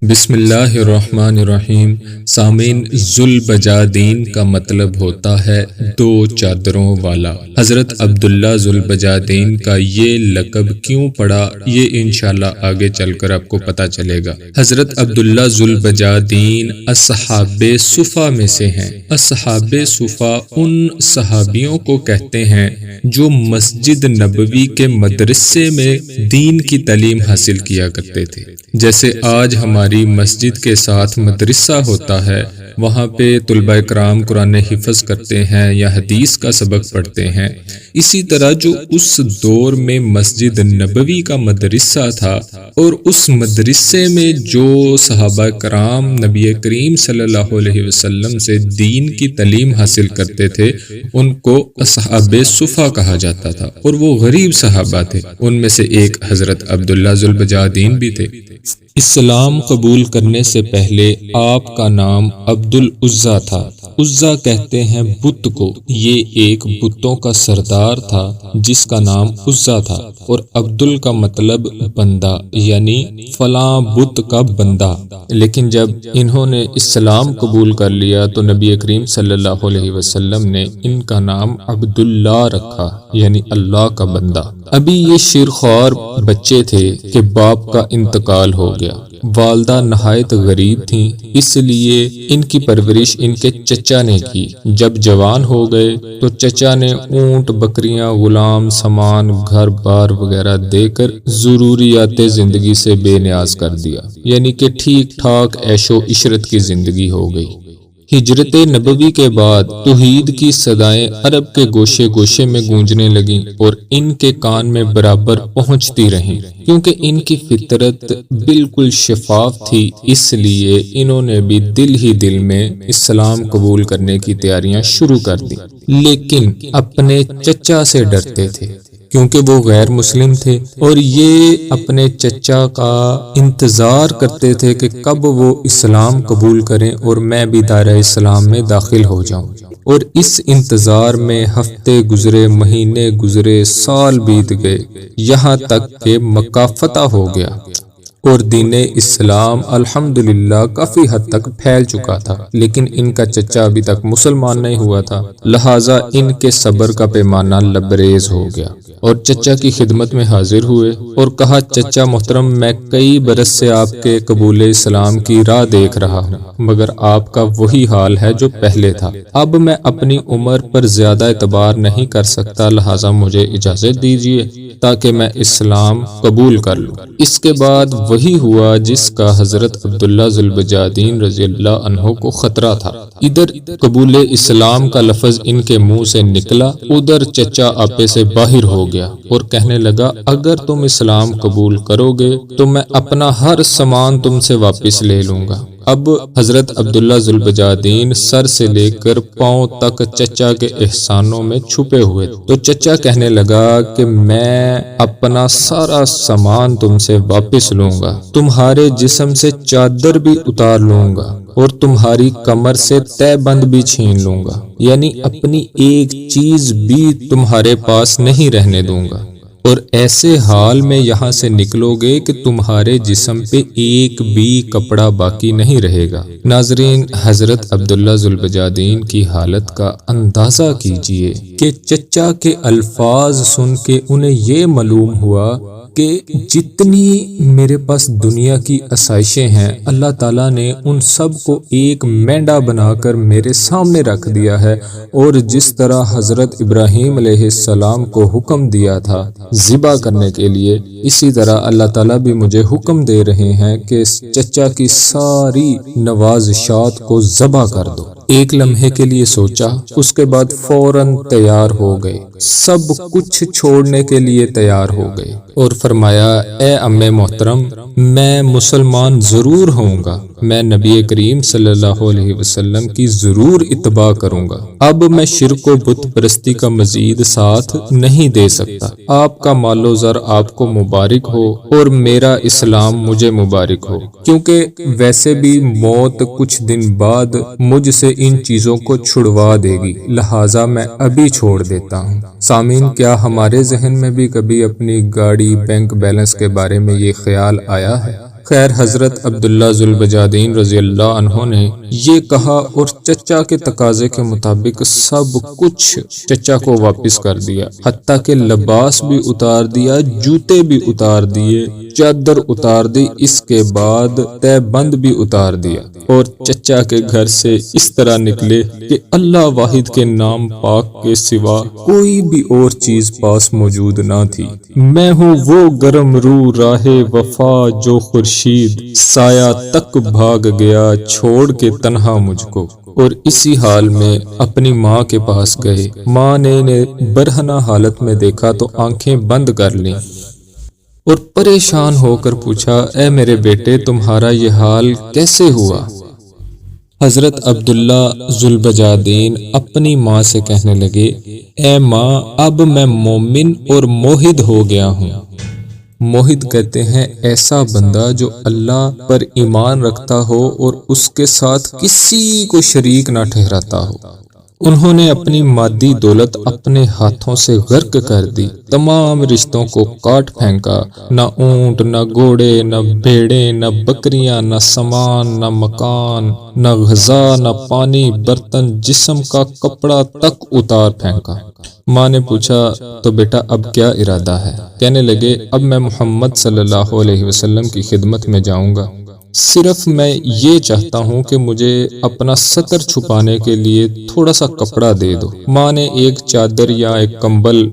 بسم اللہ الرحمن الرحیم۔ سامعین، ذوالبجادین کا مطلب ہوتا ہے دو چادروں والا۔ حضرت عبداللہ ذوالبجادین کا یہ لقب کیوں پڑا، یہ انشاءاللہ آگے چل کر آپ کو پتہ چلے گا۔ حضرت عبداللہ ذوالبجادین اصحاب صفا میں سے ہیں۔ اصحاب صفا ان صحابیوں کو کہتے ہیں جو مسجد نبوی کے مدرسے میں دین کی تعلیم حاصل کیا کرتے تھے۔ جیسے آج ہماری مسجد کے ساتھ مدرسہ ہوتا ہے، وہاں پہ طلبہ کرام قرآن حفظ کرتے ہیں یا حدیث کا سبق پڑھتے ہیں، اسی طرح جو اس دور میں مسجد نبوی کا مدرسہ تھا اور اس مدرسے میں جو صحابہ کرام نبی کریم صلی اللہ علیہ وسلم سے دین کی تعلیم حاصل کرتے تھے، ان کو اصحاب صفا کہا جاتا تھا، اور وہ غریب صحابہ تھے۔ ان میں سے ایک حضرت عبداللہ ذوالبجادین بھی تھے۔ اسلام قبول کرنے سے پہلے آپ کا نام عبدالعزیٰ تھا۔ عزیٰ کہتے ہیں بت کو، یہ ایک بتوں کا سردار تھا جس کا نام عزیٰ تھا، اور عبدال کا مطلب بندہ، یعنی فلاں بت کا بندہ۔ لیکن جب انہوں نے اسلام قبول کر لیا تو نبی کریم صلی اللہ علیہ وسلم نے ان کا نام عبداللہ رکھا، یعنی اللہ کا بندہ۔ ابھی یہ شیرخوار بچے تھے کہ باپ کا انتقال ہو گیا۔ والدہ نہایت غریب تھیں، اس لیے ان کی پرورش ان کے چچا نے کی۔ جب جوان ہو گئے تو چچا نے اونٹ، بکریاں، غلام، سامان، گھر بار وغیرہ دے کر ضروریات زندگی سے بے نیاز کر دیا، یعنی کہ ٹھیک ٹھاک عیش و عشرت کی زندگی ہو گئی۔ ہجرت نبوی کے بعد توحید کی صدائیں عرب کے گوشے گوشے میں گونجنے لگیں اور ان کے کان میں برابر پہنچتی رہیں، کیونکہ ان کی فطرت بالکل شفاف تھی، اس لیے انہوں نے بھی دل ہی دل میں اسلام قبول کرنے کی تیاریاں شروع کر دیں، لیکن اپنے چچا سے ڈرتے تھے کیونکہ وہ غیر مسلم تھے، اور یہ اپنے چچا کا انتظار کرتے تھے کہ کب وہ اسلام قبول کریں اور میں بھی دائرہ اسلام میں داخل ہو جاؤں۔ اور اس انتظار میں ہفتے گزرے، مہینے گزرے، سال بیت گئے، یہاں تک کہ مکہ فتح ہو گیا اور دین اسلام الحمدللہ کافی حد تک پھیل چکا تھا، لیکن ان کا چچا ابھی تک مسلمان نہیں ہوا تھا، لہٰذا ان کے صبر کا پیمانہ لبریز ہو گیا اور چچا کی خدمت میں حاضر ہوئے اور کہا، چچا محترم، میں کئی برس سے آپ کے قبول اسلام کی راہ دیکھ رہا ہوں، مگر آپ کا وہی حال ہے جو پہلے تھا۔ اب میں اپنی عمر پر زیادہ اعتبار نہیں کر سکتا، لہٰذا مجھے اجازت دیجیے تاکہ میں اسلام قبول کر لوں۔ اس کے بعد وہی ہوا جس کا حضرت عبداللہ ذوالبجادین رضی اللہ عنہ کو خطرہ تھا۔ ادھر قبول اسلام کا لفظ ان کے منہ سے نکلا، ادھر چچا آپے سے باہر ہو گیا اور کہنے لگا، اگر تم اسلام قبول کرو گے تو میں اپنا ہر سامان تم سے واپس لے لوں گا۔ اب حضرت عبداللہ ذوالبجادین سر سے لے کر پاؤں تک چچا کے احسانوں میں چھپے ہوئے، تو چچا کہنے لگا کہ میں اپنا سارا سامان تم سے واپس لوں گا، تمہارے جسم سے چادر بھی اتار لوں گا اور تمہاری کمر سے تہ بند بھی چھین لوں گا، یعنی اپنی ایک چیز بھی تمہارے پاس نہیں رہنے دوں گا، اور ایسے حال میں یہاں سے نکلو گے کہ تمہارے جسم پہ ایک بھی کپڑا باقی نہیں رہے گا۔ ناظرین، حضرت عبداللہ ذوالبجادین کی حالت کا اندازہ کیجئے کہ چچا کے الفاظ سن کے انہیں یہ معلوم ہوا کہ جتنی میرے پاس دنیا کی آسائشیں ہیں، اللہ تعالیٰ نے ان سب کو ایک مینڈا بنا کر میرے سامنے رکھ دیا ہے، اور جس طرح حضرت ابراہیم علیہ السلام کو حکم دیا تھا ذبح کرنے کے لیے، اسی طرح اللہ تعالیٰ بھی مجھے حکم دے رہے ہیں کہ چچا کی ساری نوازشات کو ذبح کر دو۔ ایک لمحے کے لیے سوچا، اس کے بعد فوراً تیار ہو گئے، سب کچھ چھوڑنے کے لیے تیار ہو گئے اور فرمایا، اے امی محترم، میں مسلمان ضرور ہوں گا، میں نبی کریم صلی اللہ علیہ وسلم کی ضرور اتباع کروں گا، اب میں شرک و بت پرستی کا مزید ساتھ نہیں دے سکتا، آپ کا مال و زر آپ کو مبارک ہو اور میرا اسلام مجھے مبارک ہو، کیونکہ ویسے بھی موت کچھ دن بعد مجھ سے ان چیزوں کو چھڑوا دے گی، لہٰذا میں ابھی چھوڑ دیتا ہوں۔ سامعین، کیا ہمارے ذہن میں بھی کبھی اپنی گاڑی، بینک بیلنس کے بارے میں یہ خیال آیا ہے خیر حضرت عبداللہ ذوالبجادین رضی اللہ عنہ نے یہ کہا اور چچا کے تقاضے کے مطابق سب کچھ چچا کو واپس کر دیا، حتیٰ کہ لباس بھی اتار دیا، جوتے بھی اتار دیے، چادر اتار دی، اس کے بعد تہ بند بھی اتار دیا، اور چچا کے گھر سے اس طرح نکلے کہ اللہ واحد کے نام پاک کے سوا کوئی بھی اور چیز پاس موجود نہ تھی۔ میں ہوں وہ گرم روح راہ وفا جو خورشید سایہ تک بھاگ گیا چھوڑ کے تنہا مجھ کو، اور اسی حال میں اپنی ماں کے پاس گئے۔ ماں نے برہنہ حالت میں دیکھا تو آنکھیں بند کر لیں اور پریشان ہو کر پوچھا، اے میرے بیٹے تمہارا یہ حال کیسے ہوا؟ حضرت عبداللہ ذوالبجادین اپنی ماں سے کہنے لگے، اے ماں اب میں مومن اور موحد ہو گیا ہوں۔ موحد کہتے ہیں ایسا بندہ جو اللہ پر ایمان رکھتا ہو اور اس کے ساتھ کسی کو شریک نہ ٹھہراتا ہو۔ انہوں نے اپنی مادی دولت اپنے ہاتھوں سے غرق کر دی، تمام رشتوں کو کاٹ پھینکا، نہ اونٹ، نہ گھوڑے، نہ بھیڑیں، نہ بکریاں، نہ سامان، نہ مکان، نہ غذا، نہ پانی، برتن، جسم کا کپڑا تک اتار پھینکا۔ ماں نے پوچھا تو بیٹا اب کیا ارادہ ہے؟ کہنے لگے اب میں محمد صلی اللہ علیہ وسلم کی خدمت میں جاؤں گا، صرف میں یہ چاہتا ہوں کہ مجھے اپنا ستر چھپانے کے لیے تھوڑا سا کپڑا دے دو۔ ماں نے ایک چادر یا ایک کمبل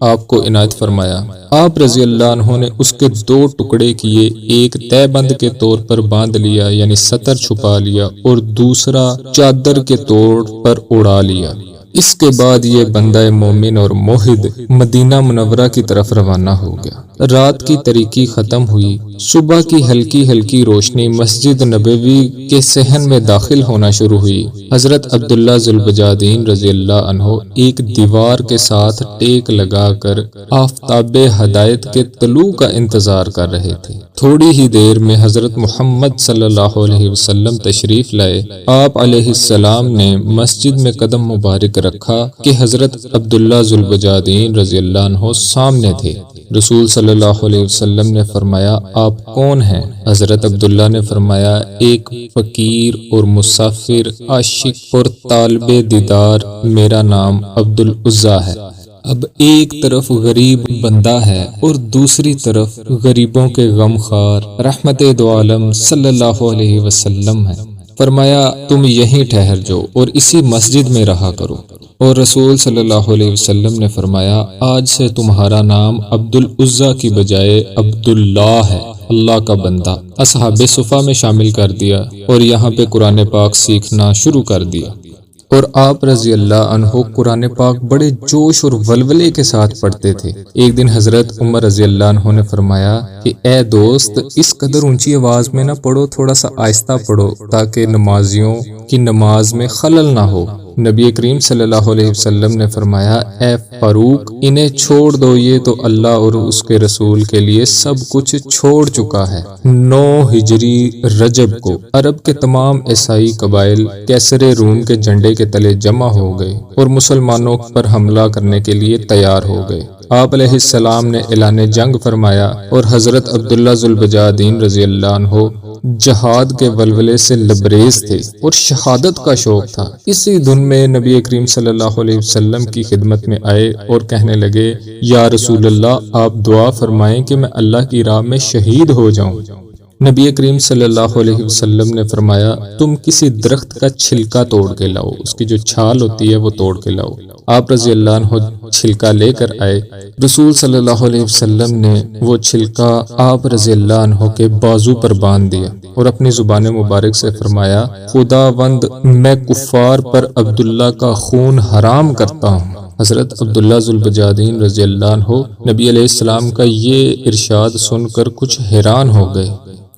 آپ کو عنایت فرمایا۔ آپ رضی اللہ عنہ نے اس کے 2 ٹکڑے کیے، ایک تہ بند کے طور پر باندھ لیا یعنی ستر چھپا لیا، اور دوسرا چادر کے طور پر اڑا لیا۔ اس کے بعد یہ بندہ مومن اور موحد مدینہ منورہ کی طرف روانہ ہو گیا۔ رات کی تاریکی ختم ہوئی، صبح کی ہلکی ہلکی روشنی مسجد نبوی کے صحن میں داخل ہونا شروع ہوئی۔ حضرت عبداللہ ذوالبجادین رضی اللہ عنہ ایک دیوار کے ساتھ ٹیک لگا کر آفتاب ہدایت کے طلوع کا انتظار کر رہے تھے۔ تھوڑی ہی دیر میں حضرت محمد صلی اللہ علیہ وسلم تشریف لائے۔ آپ علیہ السلام نے مسجد میں قدم مبارک رکھا کہ حضرت عبداللہ ذوالبجادین رضی اللہ عنہ سامنے تھے۔ رسول صلی اللہ علیہ وسلم نے فرمایا آپ کون ہیں؟ حضرت عبداللہ نے فرمایا ایک فقیر اور مسافر، عاشق اور طالب دیدار، میرا نام عبدالعزیٰ ہے۔ اب ایک طرف غریب بندہ ہے اور دوسری طرف غریبوں کے غم خار رحمت دو عالم صلی اللہ علیہ وسلم ہے۔ فرمایا تم یہیں ٹھہر جاؤ اور اسی مسجد میں رہا کرو، اور رسول صلی اللہ علیہ وسلم نے فرمایا آج سے تمہارا نام عبدالعزیٰ کی بجائے عبداللہ ہے، اللہ کا بندہ۔ اصحاب صفہ میں شامل کر دیا اور یہاں پہ قرآن پاک سیکھنا شروع کر دیا، اور آپ رضی اللہ عنہ قرآن پاک بڑے جوش اور ولولے کے ساتھ پڑھتے تھے۔ ایک دن حضرت عمر رضی اللہ عنہ نے فرمایا کہ اے دوست اس قدر اونچی آواز میں نہ پڑھو، تھوڑا سا آہستہ پڑھو تاکہ نمازیوں کی نماز میں خلل نہ ہو۔ نبی کریم صلی اللہ علیہ وسلم نے فرمایا اے فاروق انہیں چھوڑ دو، یہ تو اللہ اور اس کے رسول کے لیے سب کچھ چھوڑ چکا ہے۔ 9 ہجری رجب کو عرب کے تمام عیسائی قبائل کیسر روم کے جھنڈے کے تلے جمع ہو گئے اور مسلمانوں پر حملہ کرنے کے لیے تیار ہو گئے۔ آپ علیہ السلام نے اعلان جنگ فرمایا اور حضرت عبداللہ ذوالبجادین رضی اللہ عنہ جہاد کے ولولے سے لبریز تھے اور شہادت کا شوق تھا۔ اسی دن میں نبی کریم صلی اللہ علیہ وسلم کی خدمت میں آئے اور کہنے لگے یا رسول اللہ آپ دعا فرمائیں کہ میں اللہ کی راہ میں شہید ہو جاؤں۔ نبی کریم صلی اللہ علیہ وسلم نے فرمایا تم کسی درخت کا چھلکا توڑ کے لاؤ، اس کی جو چھال ہوتی ہے وہ توڑ کے لاؤ۔ آپ رضی اللہ عنہ چھلکا لے کر آئے۔ رسول صلی اللہ علیہ وسلم نے وہ چھلکا آپ رضی اللہ عنہ کے بازو پر باندھ دیا اور اپنی زبان مبارک سے فرمایا خداوند میں کفار پر عبداللہ کا خون حرام کرتا ہوں۔ حضرت عبداللہ ذوالبجادین رضی اللہ عنہ نبی علیہ السلام کا یہ ارشاد سن کر کچھ حیران ہو گئے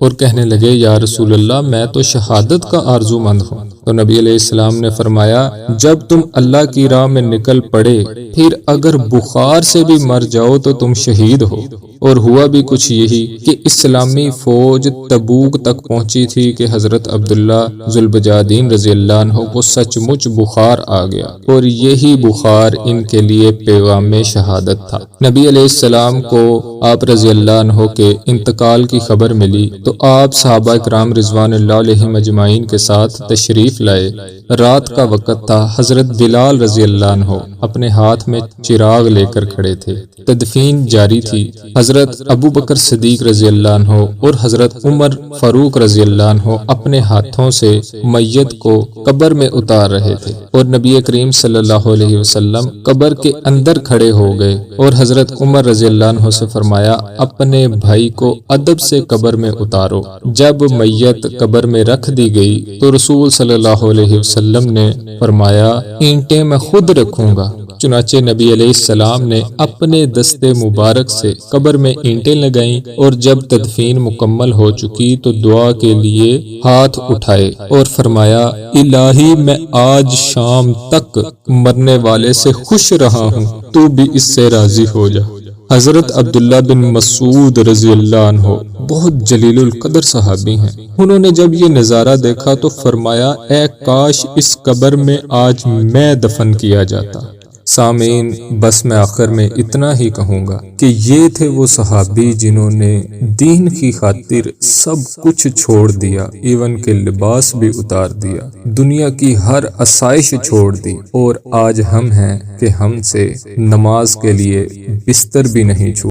اور کہنے لگے یا رسول اللہ میں تو شہادت کا آرزو مند ہوں۔ تو نبی علیہ السلام نے فرمایا جب تم اللہ کی راہ میں نکل پڑے پھر اگر بخار سے بھی مر جاؤ تو تم شہید ہو۔ اور ہوا بھی کچھ یہی کہ اسلامی فوج تبوک تک پہنچی تھی کہ حضرت عبداللہ ذوالبجادین رضی اللہ عنہ کو سچ مچ بخار آ گیا، اور یہی بخار ان کے لیے پیغام شہادت تھا۔ نبی علیہ السلام کو آپ رضی اللہ عنہ کے انتقال کی خبر ملی تو آپ صحابہ کرام رضوان اللہ علیہم اجمعین کے ساتھ تشریف لائے۔ رات کا وقت تھا۔ حضرت بلال رضی اللہ عنہ اپنے ہاتھ میں چراغ لے کر کھڑے تھے۔ تدفین جاری تھی۔ حضرت ابو بکر صدیق رضی اللہ عنہ اور حضرت عمر فاروق رضی اللہ عنہ اپنے ہاتھوں سے میت کو قبر میں اتار رہے تھے، اور نبی کریم صلی اللہ علیہ وسلم قبر کے اندر کھڑے ہو گئے اور حضرت عمر رضی اللہ عنہ سے فرمایا اپنے بھائی کو ادب سے قبر میں اتارو۔ جب میت قبر میں رکھ دی گئی تو رسول صلی اللہ علیہ وسلم نے فرمایا اینٹیں میں خود رکھوں گا۔ چنانچہ نبی علیہ السلام نے اپنے دستے مبارک سے قبر میں اینٹیں لگائیں، اور جب تدفین مکمل ہو چکی تو دعا کے لیے ہاتھ اٹھائے اور فرمایا الہی میں آج شام تک مرنے والے سے خوش رہا ہوں، تو بھی اس سے راضی ہو جا۔ حضرت عبداللہ بن مسعود رضی اللہ عنہ بہت جلیل القدر صحابی ہیں۔ انہوں نے جب یہ نظارہ دیکھا تو فرمایا اے کاش اس قبر میں آج میں دفن کیا جاتا۔ سامعین، بس میں آخر میں اتنا ہی کہوں گا کہ یہ تھے وہ صحابی جنہوں نے دین کی خاطر سب کچھ چھوڑ دیا، ایون کہ لباس بھی اتار دیا، دنیا کی ہر آسائش چھوڑ دی، اور آج ہم ہیں کہ ہم سے نماز کے لیے بستر بھی نہیں چھوڑ